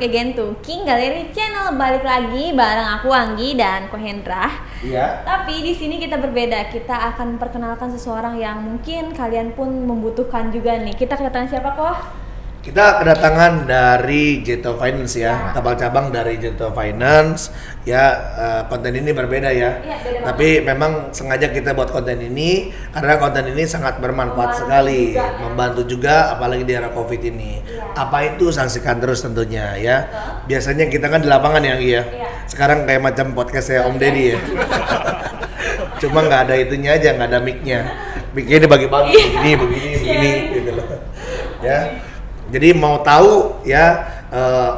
Again to King Gallery Channel, balik lagi bareng aku Anggi dan Ko Hendra. Iya. Tapi di sini kita berbeda. Kita akan memperkenalkan seseorang yang mungkin kalian pun membutuhkan juga nih. Kita kedatangan siapa kok? Kita kedatangan dari Jeto Finance ya, cabang-cabang dari Jeto Finance. Ya, konten ini berbeda ya. Beda tapi memang sengaja kita buat konten ini karena konten ini sangat bermanfaat sekali, juga, membantu juga apalagi di era Covid ini. Apa itu saksikan terus tentunya ya. Biasanya kita kan di lapangan ya, Anggi ya. Sekarang kayak macam podcast saya Om Deddy ya. Cuma nggak ada itunya aja, nggak ada mic-nya. Mic-nya dibagi-bagi begini gitu loh. Ya. Jadi mau tahu ya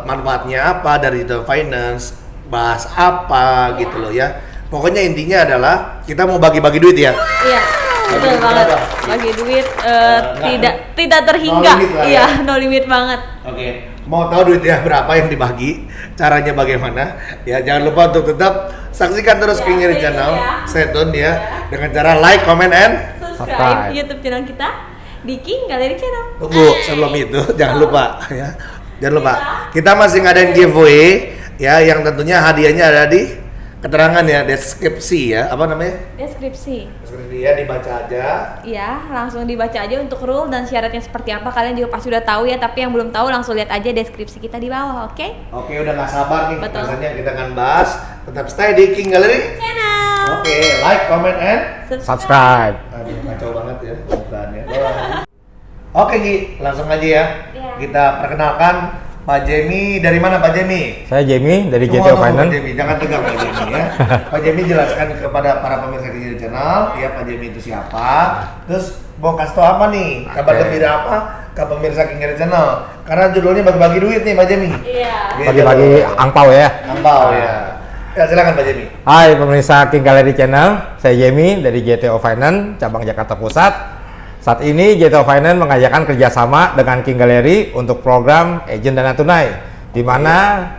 manfaatnya apa dari The Finance, bahas apa gitu loh ya. Pokoknya intinya adalah kita mau bagi-bagi duit ya. Iya, betul banget. Bagi duit tidak terhingga. Iya, no limit banget. Oke. Mau tahu duitnya berapa yang dibagi, caranya bagaimana? Ya jangan lupa untuk tetap saksikan terus King Gallery Channel. Stay tune ya dengan cara like, comment, and subscribe YouTube channel kita di King Gallery Channel. Tunggu, sebelum itu jangan lupa ya. Jangan lupa. Kita masih ngadain giveaway ya, yang tentunya hadiahnya ada di keterangan ya, deskripsi ya. Apa namanya? Deskripsi ya, dibaca aja. Iya, langsung dibaca aja untuk rule dan syaratnya seperti apa. Kalian juga pasti udah tahu ya, tapi yang belum tahu langsung lihat aja deskripsi kita di bawah, oke? Oke, udah gak sabar nih. Betul. Rasanya kita akan bahas. Tetap stay di King Gallery Channel. Oke, like, comment, and subscribe. Aduh, kacau banget ya bukannya. Oke, Gi, langsung aja ya. Kita perkenalkan Pak Jemi. Dari mana Pak Jemi? Saya Jemi dari Jeto Finance. Pak Jemi, jangan tegang Pak Jemi ya. Pak Jemi jelaskan kepada para pemirsa King Gallery Channel, ya Pak Jemi itu siapa. Terus mau kasih tau apa nih? Kabar gembira apa ke pemirsa King Gallery Channel? Karena judulnya bagi-bagi duit nih Pak Jemi. Iya. Bagi-bagi angpau ya. Angpau ya. Ya silakan Pak Jemi. Hai pemirsa King Gallery Channel, saya Jemi dari JTO Finance, cabang Jakarta Pusat. Saat ini JTO Finance mengajakkan kerjasama dengan King Gallery untuk program Agent Dana Tunai, di mana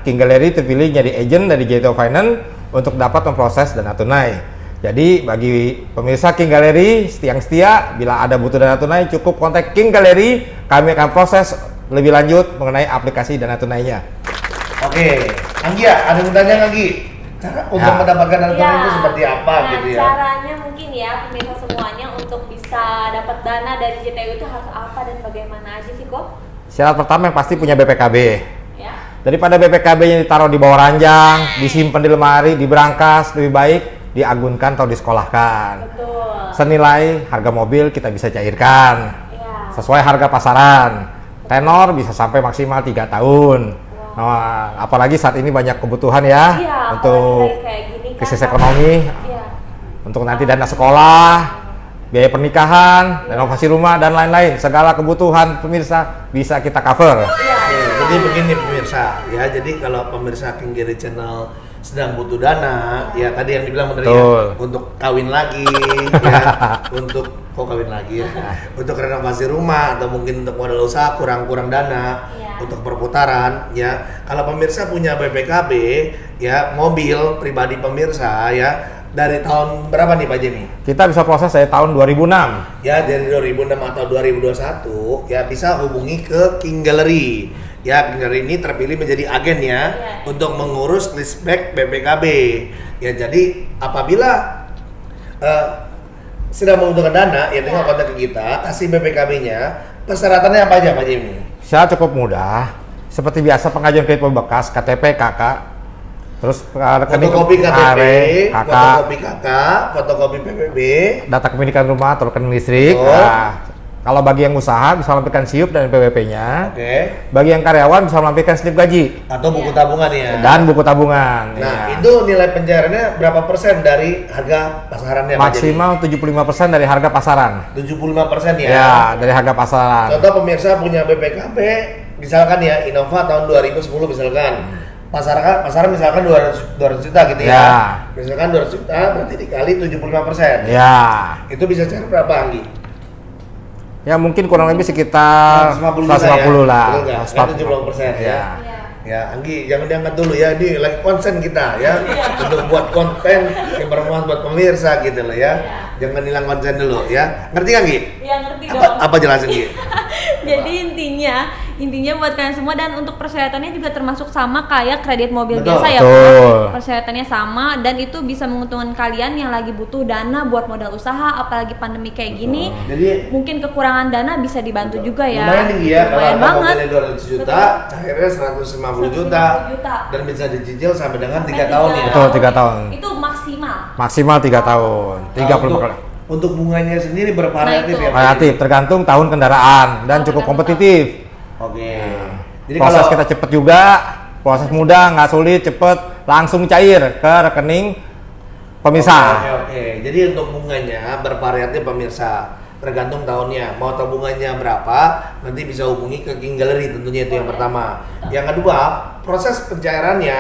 King Gallery terpilih jadi agent dari JTO Finance untuk dapat memproses dana tunai. Jadi bagi pemirsa King Gallery yang setia, bila ada butuh dana tunai cukup kontak King Gallery, kami akan proses lebih lanjut mengenai aplikasi dana tunainya. Oke, Anggi ya, ada yang tanya Anggi? Cara untuk mendapatkan dana tunai itu seperti apa gitu ya? Caranya mungkin ya pemirsa semuanya untuk bisa dapat dana dari JTU itu harus apa dan bagaimana aja sih kok? Syarat pertama yang pasti punya BPKB. Ya. Daripada BPKB-nya ditaruh di bawah ranjang, disimpan di lemari, di berangkas, lebih baik diagunkan atau disekolahkan. Betul. Senilai harga mobil kita bisa cairkan. Sesuai harga pasaran. Tenor bisa sampai maksimal 3 tahun. Nah, apalagi saat ini banyak kebutuhan ya, untuk krisis ekonomi, untuk nanti dana sekolah, biaya pernikahan, renovasi rumah dan lain-lain. Segala kebutuhan pemirsa bisa kita cover. Jadi begini pemirsa ya, jadi kalau pemirsa King Gallery Channel sedang butuh dana, ya tadi yang dibilang benar ya, untuk kawin lagi, ya, untuk kawin lagi ya, untuk renovasi rumah atau mungkin untuk modal usaha kurang dana, untuk perputaran ya. Kalau pemirsa punya BPKB ya, mobil pribadi pemirsa ya, dari tahun berapa nih Pak Jemi? Kita bisa proses dari tahun 2006. Ya dari 2006 atau 2021 ya bisa hubungi ke King Gallery. Ya, King Gallery ini terpilih menjadi agen ya, untuk mengurus listback BPKB. Ya, jadi apabila sedang membutuhkan dana, ya tinggal kontak ke kita, kasih BPKB-nya. Persyaratannya apa aja Pak Jemi? Syarat cukup mudah. Seperti biasa pengajuan kredit bekas, KTP KK, terus rekening fotokopi KTP, KK, fotokopi KK, fotokopi PPB, data kepemilikan rumah atau rekening listrik. Kalau bagi yang usaha bisa melampirkan SIUP dan PWP-nya. Bagi yang karyawan bisa melampirkan slip gaji atau buku tabungan ya. Dan buku tabungan. Nah, itu nilai pencairannya berapa persen dari harga pasarannya? Maksimal 75% dari harga pasaran. 75% ya? Ya, dari harga pasaran. Contoh pemirsa punya BPKB, misalkan ya Innova tahun 2010 misalkan. Pasaran misalkan 200 juta gitu ya. Misalkan 200 juta berarti dikali 75%. Ya. Itu bisa cari berapa Anggi? Ya mungkin kurang lebih sekitar 150 lah. Betul nggak? 70%. Ya. Ya, Anggi, jangan diangkat dulu ya. Ini lagi konsen kita ya. Untuk buat konten yang bermanfaat buat pemirsa gitu loh ya. Jangan hilang konsen dulu ya. Ngerti nggak, Anggi? Iya, ngerti dong. Apa jelasin, Anggi? Jadi intinya buat kalian semua, dan untuk persyaratannya juga termasuk sama kayak kredit mobil Betul. biasa ya. Betul. Persyaratannya sama, dan itu bisa menguntungkan kalian yang lagi butuh dana buat modal usaha, apalagi pandemi kayak gini. Jadi Mungkin kekurangan dana bisa dibantu juga ya. lumayan tinggi ya, kalau Lumayan ada banget. mobilnya 200 juta, akhirnya 150 juta, dan bisa dicicil sampai dengan 3 tahun ya. Betul, 3 tahun. Itu maksimal. Maksimal 3 tahun, 35 kali. Untuk bunganya sendiri bervariatif Nah, itu. ya. Pak? Variatif, tergantung tahun kendaraan dan cukup kompetitif. Oke. Jadi Proses kalau kita cepet juga, proses mudah, nggak sulit, cepet, langsung cair ke rekening pemirsa. Oke. Jadi untuk bunganya bervariatif pemirsa, tergantung tahunnya. Mau tahu bunganya berapa, nanti bisa hubungi ke King Gallery tentunya, itu yang pertama. Yang kedua, proses pencairannya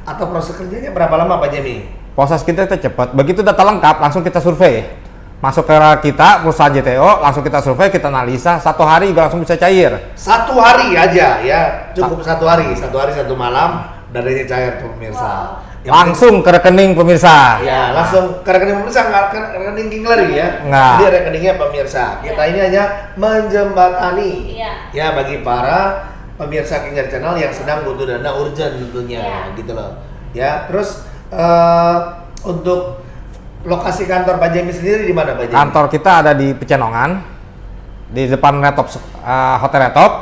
atau proses kerjanya berapa lama Pak Jemi? Proses kita itu cepat. Begitu data lengkap, langsung kita survei. Masuk ke kita, perusahaan JTO, langsung kita survei, kita analisa, 1 hari juga langsung bisa cair. 1 hari aja ya, cukup 1 hari, 1 malam, dananya cair tuh pemirsa. Yang Langsung ke rekening pemirsa. Ya, langsung ke rekening pemirsa, nggak ke rekening King Gallery ya. Nggak. Jadi rekeningnya pemirsa. Kita ini hanya menjembatani. Iya. Ya, bagi para pemirsa King Gallery Channel yang sedang butuh dana urgent tentunya, Iya. gitu loh. Ya, terus untuk lokasi kantor Pak Jemi sendiri di mana Pak Jemi? Kantor kita ada di Pecenongan, di depan Retop, Hotel Retop.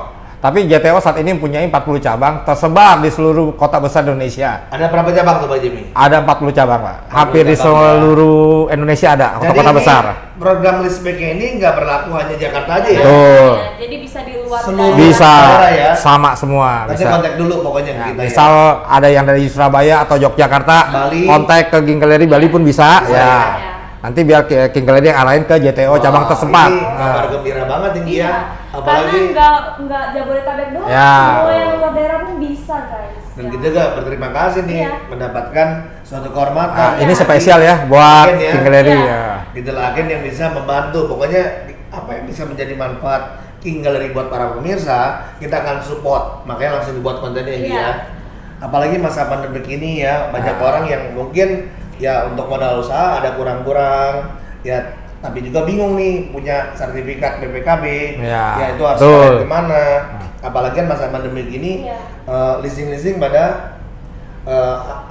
Tapi JTO saat ini mempunyai 40 cabang tersebar di seluruh kota besar di Indonesia. Ada berapa cabang tuh Pak Jemi? Ada 40 cabang, Pak. 40 Hampir di cabang, seluruh Indonesia ada, kota-kota ini besar. program listbacknya ini nggak berlaku hanya Jakarta aja ya? Betul. Ya, jadi bisa di luar Seluruh daerah. Bisa daerah ya? sama semua. Nanti Bisa. kontak dulu pokoknya ke Ya, kita misal ada yang dari Surabaya atau Yogyakarta, Bali. kontak ke King Gallery Bali pun bisa. Bisa, Ya. ya. Nanti biar King Gallery yang arahin ke JTO Wah, cabang tersempat. Ini kabar gembira banget tinggi ya. Apalagi Karena nggak Jabodetabek doang, Ya. semua yang luar daerah pun bisa guys. dan kita juga berterima kasih nih Iya. mendapatkan suatu kehormatan. Nah, ini spesial ya buat Agen ya. King Gallery Iya. ya. Gitu loh, agen yang bisa membantu. Pokoknya apa yang bisa menjadi manfaat King Gallery buat para pemirsa, kita akan support. Makanya langsung dibuat kontennya ini Iya. ya. Apalagi masa pandemi ini ya, banyak orang yang mungkin ya untuk modal usaha ada kurang-kurang ya, tapi juga bingung nih punya sertifikat BPKB. Ya, Ya itu harus betul. cari kemana. Apalagi kan masa pandemi gini, Iya. leasing-leasing pada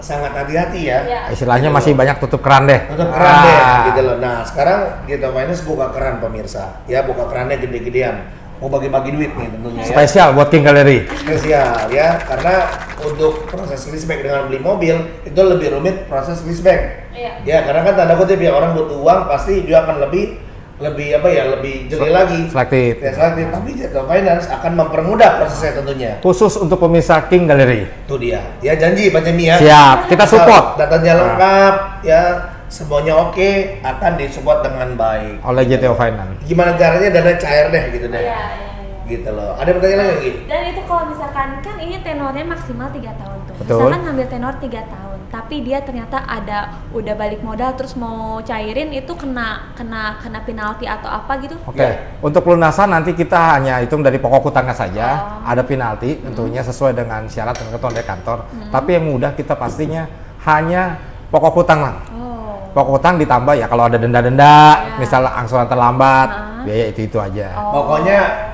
sangat hati-hati ya. Iya. Istilahnya Gitu masih loh. banyak tutup keran deh. Tutup keran deh, Ah. gitu loh. Nah sekarang Gito Finance buka keran pemirsa, ya buka kerannya gede-gedean. Mau bagi-bagi duit nih tentunya ya. Spesial buat King Gallery. Spesial ya, karena untuk proses leaseback dengan beli mobil itu lebih rumit proses leaseback. Iya. Ya karena kan tanda kutip ya, orang butuh uang pasti dia akan lebih apa ya, lebih jeli lagi. Selektif. Ya, selektif. Tapi Gito Finance akan mempermudah prosesnya tentunya. Khusus untuk pemirsa King Gallery. Itu dia. Ya janji Pak Jemi ya. Siap, kita support. Datanya lengkap, ya semuanya oke, akan disupport dengan baik. Oleh JTO Finance. Gimana caranya dana cair deh gitu deh. Iya, iya, iya. Gitu loh. Ada pertanyaan lagi Gi? Dan itu kalau misalkan kan ini tenornya maksimal 3 tahun tuh. Betul. Misalkan ngambil tenor 3 tahun, tapi dia ternyata udah balik modal terus mau cairin, itu kena penalti atau apa gitu? Oke, Ya. untuk pelunasan nanti kita hanya hitung dari pokok hutangnya saja. Oh. Ada penalti tentunya sesuai dengan syarat dan ketentuan dari kantor. Tapi yang mudah kita pastinya hanya pokok hutang lah. Oh. Pokok hutang ditambah ya kalau ada denda-denda, Ya. misalnya angsuran terlambat, Nah. biaya itu aja. Oh. Pokoknya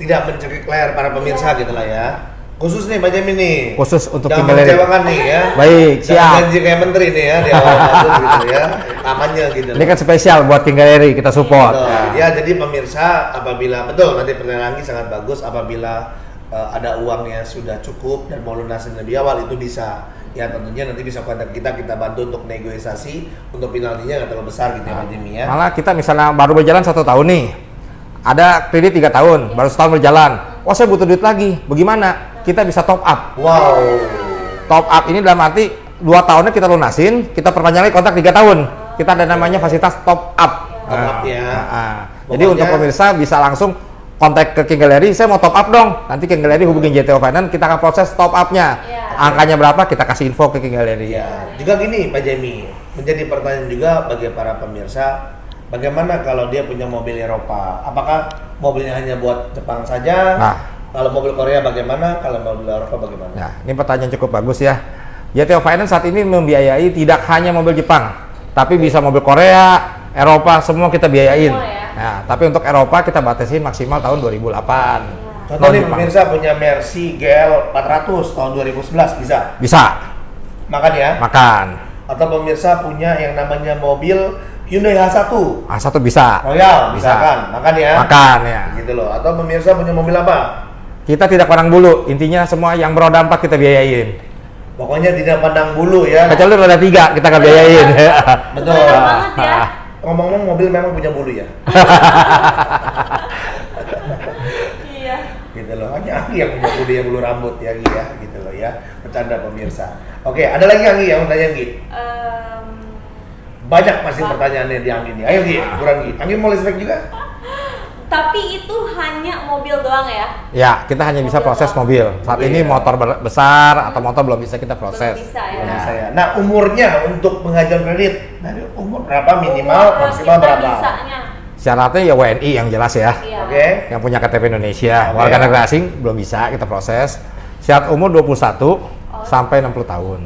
tidak mencekik leher para pemirsa gitu lah ya. Khusus nih Pak Jemi nih. Khusus untuk Jangan King Gallery. mengecewakan nih ya. Baik, Jangan siap. janji kayak menteri nih ya di awal tahun gitu ya. Amannya gitu. Ini kan spesial buat King Gallery, kita support. Betul. Ya. Ya, jadi pemirsa apabila betul nanti pertanyaan lagi sangat bagus, apabila ada uangnya sudah cukup dan mau lunasin lebih awal itu bisa. Ya tentunya nanti bisa kontak kita bantu untuk negosiasi untuk penaltinya nggak terlalu besar gitu ya Pak Jemi ya. Malah kita misalnya baru berjalan 1 tahun nih, ada kredit 3 tahun, baru setahun berjalan. Oh saya butuh duit lagi, bagaimana? Kita bisa top up. Wow. Top up ini dalam arti 2 tahunnya kita lunasin, kita perpanjang lagi kontrak 3 tahun. Kita ada namanya fasilitas top up. Top up ya. Jadi Pokoknya- untuk pemirsa bisa langsung kontak ke King Gallery, saya mau top up dong. Nanti King Gallery hubungin JTO Finance, kita akan proses top up-nya. Iya. Angkanya berapa, kita kasih info ke King Gallery. Ya, juga gini Pak Jemi, menjadi pertanyaan juga bagi para pemirsa, bagaimana kalau dia punya mobil Eropa? Apakah mobilnya hanya buat Jepang saja? Nah. Kalau mobil Korea bagaimana? Kalau mobil Eropa bagaimana? Nah, ini pertanyaan cukup bagus ya. GTO Finance saat ini membiayai tidak hanya mobil Jepang, tapi bisa mobil Korea, Eropa, semua kita biayain. Semua ya. Nah, tapi untuk Eropa kita batasin maksimal tahun 2008. Contoh nih pemirsa punya Mercy GL 400 tahun 2011 bisa? Bisa. Makan ya? Makan. Atau pemirsa punya yang namanya mobil Hyundai H1 A1 bisa. Royal, Bisa. misalkan, makan ya? Makan ya. Gitu loh. Atau pemirsa punya mobil apa? Kita tidak pandang bulu, intinya semua yang beroda 4 kita biayain. Pokoknya tidak pandang bulu ya. Kecuali roda 3 kita nggak biayain. Betul. Bener banget ya. Ngomong-ngomong mobil memang punya bulu ya. Iya. Gitu loh. Hanya Anggi yang punya bulu ya, bulu rambut ya, Anggi ya. Gitu loh ya. Bercanda pemirsa. Oke, ada lagi Anggi yang mau tanya Anggi? Banyak pasti pertanyaannya di Anggi nih. Ayo Anggi, kurang Anggi. Anggi mau listrik juga? Tapi itu hanya mobil doang ya? Ya, kita hanya bisa proses mobil. Saat ini Iya. motor besar atau motor belum bisa kita proses. Belum bisa ya. Ya. Saya. Nah, umurnya untuk pengajuan kredit dari umur berapa minimal, Umur maksimal kita berapa? bisanya. Syaratnya ya WNI yang jelas ya. Iya. Oke. Yang punya KTP Indonesia. Oke. Warga negara asing belum bisa kita proses. Syarat umur 21 sampai 60 tahun.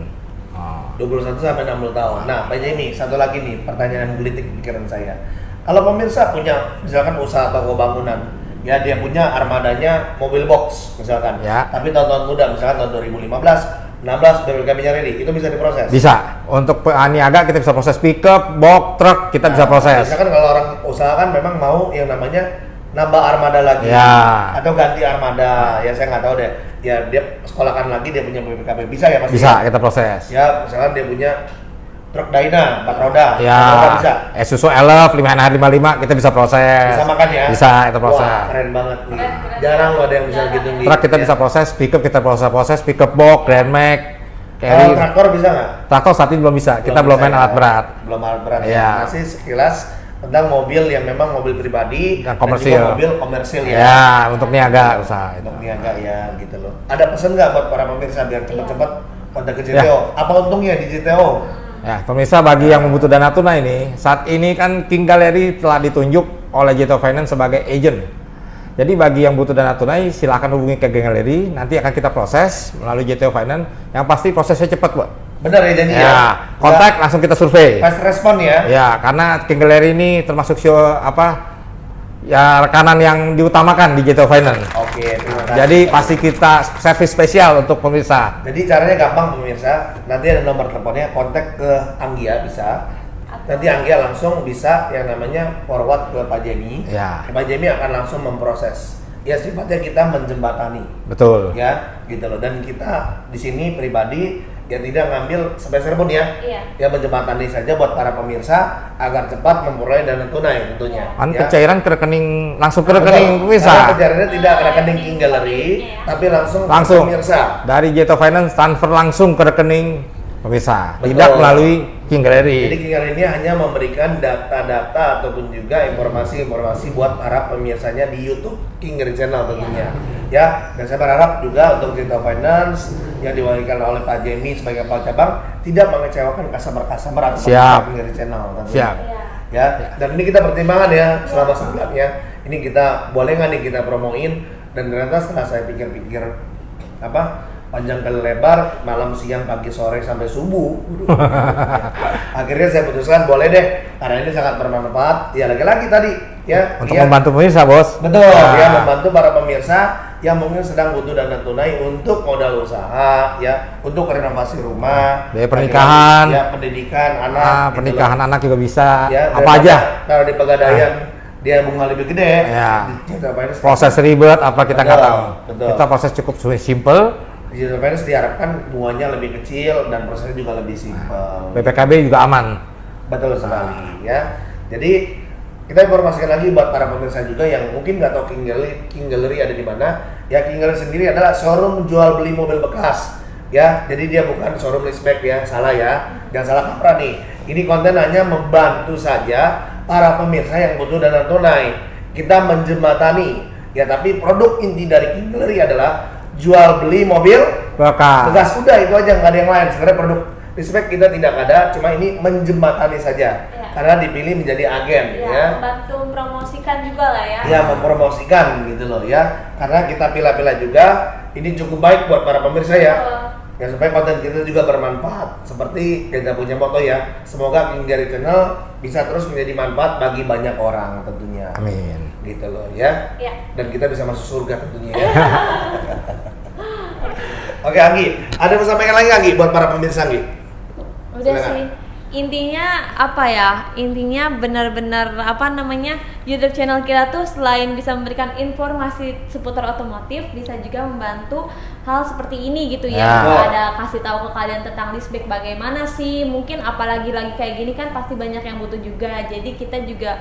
Oh. 21 sampai 60 tahun. Nah, Pak Jamie, satu lagi nih pertanyaan yang gelitik di pikiran saya. Kalau pemirsa punya misalkan usaha toko bangunan, ya dia punya armadanya mobil box misalkan. Ya. Tapi tahun-tahun muda misalkan tahun 2015, 16 BPKB-nya ready, itu bisa diproses. Bisa. Untuk niaga kita bisa proses pickup, box, truk kita bisa proses. Misalkan kalau orang usaha kan memang mau yang namanya nambah armada lagi Ya. atau ganti armada, ya saya nggak tahu deh. Ya dia sekolahkan lagi dia punya BPKB, bisa ya pasti. Bisa kita proses. Ya, misalkan dia punya truk Dyna 4 roda, Ya, 4 roda bisa. Isuzu Elf 5NH55 kita bisa proses. Bisa makan ya? Bisa kita proses. Wah, keren banget nih. Keren. Jarang loh ada yang bisa gitu nih. Truk kita Ya. bisa proses, pickup kita proses, pickup box, Grand Max, Kalau carry. traktor bisa nggak? Traktor saat ini belum bisa. Kita belum bisa main ya. alat berat. Belum alat berat. Iya. Ya. Masih sekilas tentang mobil yang memang mobil pribadi Dan dan komersil. juga mobil komersil ya. Ya, untuk niaga usaha itu. Untuk niaga ya gitu loh. Ada pesan nggak buat para pemirsa biar cepat-cepat kontak ke Ya. GTO? Apa untungnya di GTO? Ya, pemirsa bagi yang membutuhkan dana tunai ini, saat ini kan King Gallery telah ditunjuk oleh GTO Finance sebagai agent. Jadi bagi yang butuh dana tunai, silakan hubungi ke King Gallery, nanti akan kita proses melalui GTO Finance. Yang pasti prosesnya cepat, Bu. Benar ya janji ya? Ya, kontak langsung kita survei. Fast respon ya? Ya, karena King Gallery ini termasuk ya rekanan yang diutamakan di GTO Finance. Oke, terima kasih. Jadi pasti kita servis spesial untuk pemirsa. Jadi caranya gampang pemirsa, nanti ada nomor teleponnya, kontak ke Anggia bisa. Nanti Anggia langsung bisa yang namanya forward ke Pak Jamie. Ya. Pak Jamie akan langsung memproses. Ya sifatnya kita menjembatani, Betul. ya gitu loh. Dan kita di sini pribadi ya tidak ngambil sepeser pun ya. Iya. Ya menjembatani saja buat para pemirsa agar cepat memperoleh dana tunai tentunya. Kan ya. pencairan ke rekening langsung ke Betul. rekening Karena pemirsa. pencairannya tidak ke rekening King Gallery, tapi langsung ke Langsung. pemirsa. Dari GTO Finance transfer langsung ke rekening pemirsa, Betul. tidak melalui King Jadi Gallery. King Gallery ini hanya memberikan data-data ataupun juga informasi-informasi buat para pemirsanya di YouTube King Gallery Channel tentunya. Ya, dan saya berharap juga untuk GTO Finance yang diwakilkan oleh Pak Jamie sebagai kepala cabang tidak mengecewakan customer-customer atau Siap. pemirsa King Gallery Channel tentunya. Siap. Ya, dan ini kita pertimbangan ya selama sebulan ya. Ini kita boleh nggak nih kita promoin, dan ternyata setelah saya pikir-pikir panjang kali lebar, malam siang pagi sore sampai subuh. Akhirnya saya putuskan boleh deh, karena ini sangat bermanfaat. Ya lagi-lagi tadi ya. Untuk ya, membantu pemirsa, Bos. betul Nah, ya, membantu para pemirsa yang mungkin sedang butuh dana tunai untuk modal usaha ya, untuk renovasi rumah, Biaya pernikahan. ya pendidikan anak, gitu pernikahan loh. anak juga bisa. Ya, Apa aja. taruh di pegadaian dia bunga lebih gede. Ya. Digital Finance Proses ribet apa kita nggak Betul, tahu. betul. Kita proses cukup simple. Digital Finance diharapkan bunganya lebih kecil dan prosesnya juga lebih simpel. BPKB juga aman. Betul sekali ya. Jadi kita informasikan lagi buat para pemirsa juga yang mungkin nggak tahu King Gallery ada di mana. Ya, King Gallery sendiri adalah showroom jual beli mobil bekas. Ya, jadi dia bukan showroom listback ya, salah ya. Jangan salah kaprah nih. Ini konten hanya membantu saja para pemirsa yang butuh dana tunai. Kita menjembatani. Ya, tapi produk inti dari King Gallery adalah jual beli mobil Bekas. bekas. Udah itu aja, nggak ada yang lain. Sebenarnya produk Respect kita tidak ada, cuma ini menjembatani saja. Iya. Karena dipilih menjadi agen ya. Membantu mempromosikan juga lah ya. Ya, mempromosikan gitu loh ya. Karena kita pilih-pilih juga, ini cukup baik buat para pemirsa ya. Ya supaya konten kita juga bermanfaat. Seperti kita punya moto ya, semoga King Gary Channel bisa terus menjadi manfaat bagi banyak orang tentunya. Amin. Gitu loh ya. Iya. Dan kita bisa masuk surga tentunya ya. Oke Anggi, ada mau sampaikan lagi Anggi buat para pemirsa Anggi? Udah Silakan. sih. Intinya apa ya? Intinya benar-benar apa namanya? YouTube channel kita tuh selain bisa memberikan informasi seputar otomotif, bisa juga membantu hal seperti ini gitu ya. Ya. Ada kasih tahu ke kalian tentang listback bagaimana sih? Mungkin apalagi lagi kayak gini kan pasti banyak yang butuh juga. Jadi kita juga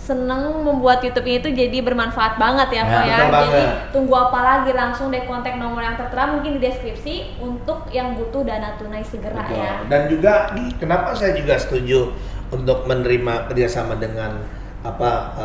seneng membuat YouTube ini tuh jadi bermanfaat banget ya, Pak ya. betul Jadi banget. tunggu apa lagi, langsung deh kontak nomor yang tertera mungkin di deskripsi untuk yang butuh dana tunai segera Betul. ya. Dan juga kenapa saya juga setuju untuk menerima kerjasama dengan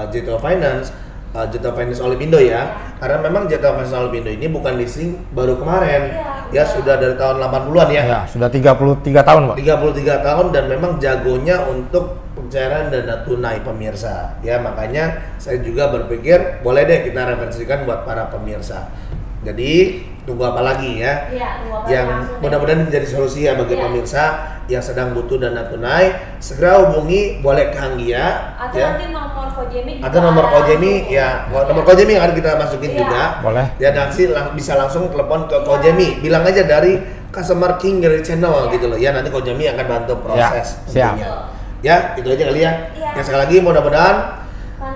JTO Finance, JTO Finance Olipindo ya. Karena memang JTO Finance Olipindo ini bukan leasing baru kemarin, ya sudah dari tahun 80-an ya. Ya, sudah 33 tahun, Pak. 33 tahun dan memang jagonya untuk pencairan dana tunai pemirsa. Ya, makanya saya juga berpikir boleh deh kita referensikan buat para pemirsa. Jadi tunggu apa lagi ya? Iya, tunggu apa Yang langsung deh. mudah-mudahan menjadi solusi ya bagi Iya. pemirsa yang sedang butuh dana tunai, segera hubungi boleh ke Anggia Atau ya. nanti nomor Kojemi juga Atau nomor ada Kojemi langsung. ya, nomor Kojemi yang akan kita masukin Iya. juga. Boleh. Ya nanti bisa langsung telepon ke Kojemi, bilang aja dari customer King Gary Channel Iya. gitu loh ya. Nanti Kojemi akan bantu proses siap. tentunya. Ya, itu aja kali ya. Iya. Ya sekali lagi mudah-mudahan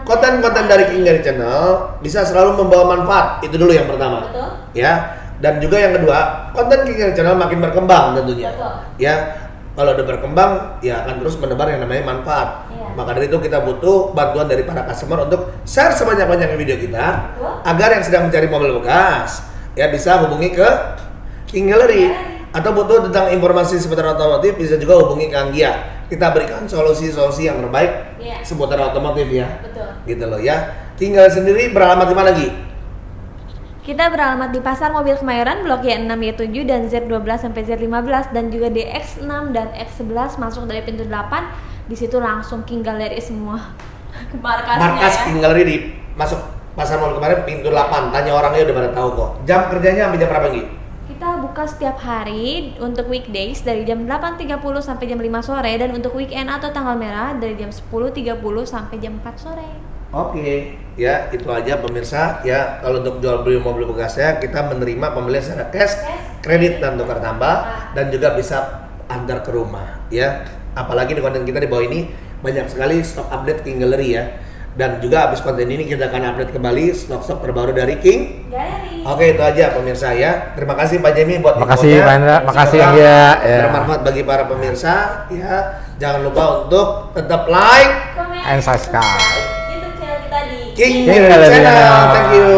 konten-konten dari King Gary Channel bisa selalu membawa manfaat. Itu dulu yang pertama. Betul. Ya. Dan juga yang kedua, konten King Gary Channel makin berkembang tentunya. Betul. Ya. Kalau udah berkembang, ya akan terus menebar yang namanya manfaat. Iya. Maka dari itu kita butuh bantuan dari para customer untuk share sebanyak-banyaknya video kita Betul. agar yang sedang mencari mobil bekas ya bisa hubungi ke King Gallery. Atau butuh tentang informasi seputar otomotif bisa juga hubungi ke Anggia. Kita berikan solusi-solusi yang terbaik Iya. seputar otomotif ya. Betul. Gitu loh ya. Tinggal sendiri beralamat di mana lagi? Kita beralamat di Pasar Mobil Kemayoran Blok Y6 Y7 dan Z12 sampai Z15 dan juga di X6 dan X11 masuk dari pintu 8. Di situ langsung King Gallery semua. Markasnya Markas ya. King Gallery di masuk pasar mall kemarin pintu 8. Tanya orangnya udah pada tahu kok. Jam kerjanya sampai jam berapa Gi? Kita buka setiap hari untuk weekdays dari jam 8.30 sampai jam 5 sore dan untuk weekend atau tanggal merah dari jam 10.30 sampai jam 4 sore. Oke, ya itu aja pemirsa ya. Kalau untuk jual beli mobil bekasnya kita menerima pembelian secara cash, kredit dan tukar tambah dan juga bisa antar ke rumah ya. Apalagi di konten kita di bawah ini banyak sekali stok update King Gallery ya. Dan juga habis konten ini kita akan update kembali stok-stok terbaru dari King Gallery. Oke, itu aja pemirsa ya. Terima kasih Pak Jemi buat Makasih infonya. Pak Indra, makasih Semoga Anggia, ya. bermanfaat bagi para pemirsa ya. Jangan lupa untuk tetap like Comment, And subscribe. YouTube channel kita di King King Channel. Channel. Thank you.